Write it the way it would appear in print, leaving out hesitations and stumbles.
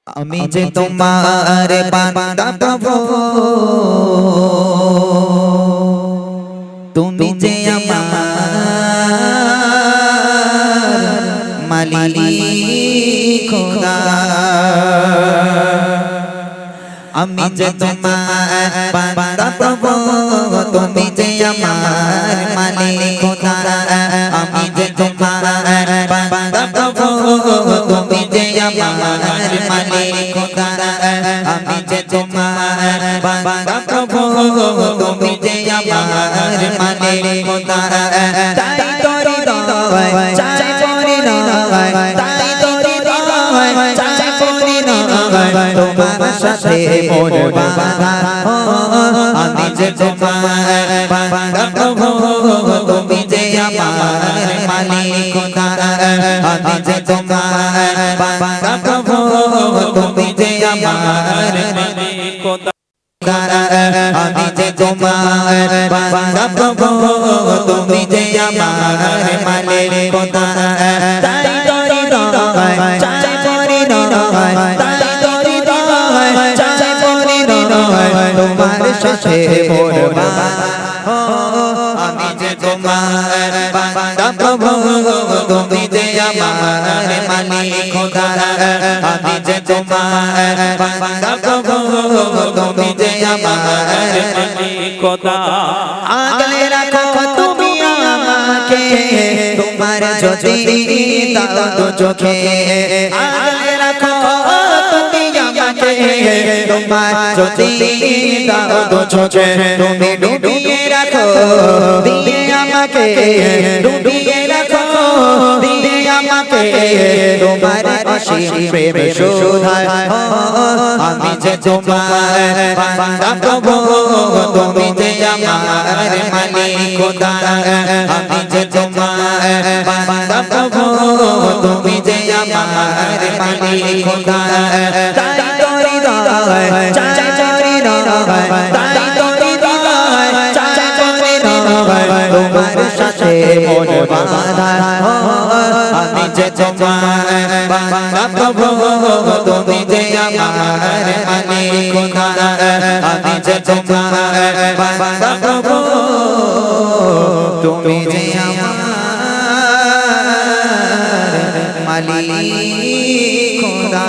আমি যে তোমার বান্দা প্রভু, তুমি যে আমার মালিক খোদা। আমি যে তোমার বান্দা প্রভু, তুমি যে আমার মালিক খোদা। আমি যে তোমার বান্দা প্রভু, তুমি যে আমার মালিক খোদা। আমি যে তোমার বান্দা প্রভু, তুমি যে আমার মালিক খোদা। তাই তোরি রয় চাই পরি রয়, তাই তোরি রয় চাই পরি রয়, তোমার সাথে মোর বাঁধা। আমি যে তোমার বান্দা প্রভু, তুমি যে আমার মালিক খোদা। আমি যে তোমার বান্দা প্রভু, তুমি যে আমার মালিক খোদা। আমি যে তোমার বান্দা প্রভু, তুমি যে আমার মালিক খোদা। তাই তোরি রয় চাই পরি রয়, তাই তোরি রয় চাই পরি রয়, তোমার সাথে মোর বাঁধা। আমি যে তোমার বান্দা প্রভু, তুমি যে আমার মালিক খোদা। আমি যে তোমার বান্দা প্রভু, তুমি যে আমার মালিক খোদা। আগলে রাখো তুমি আমাকে, তোমার যদি দাও তো চোখে। আগলে রাখো তুমি আমাকে, তোমার যদি দাও তো চোখে। তুমি ডুবিয়ে রাখো দিয়ে আমাকে, ডুবিয়ে রাখো দিয়ে আমাকে, তোমার অসীম প্রেম সুধায়। আমি যে তোমার বান্দা প্রভু, তুমি যে আমার মালিক খোদা। আমি যে তোমার বান্দা প্রভু, তুমি যে আমার মালিক খোদা। তাই তোরি রয় চাই পরি রয়, তাই তোরি রয় চাই পরি রয়, তোমার সাথে মোর বাঁধা। আমি যে তোমার বান্দা প্রভু, তুমি যে আমার মালিক খোদা। আমি যে তোমার বান্দা প্রভু, তুমি যে আমার মালিক খোদা।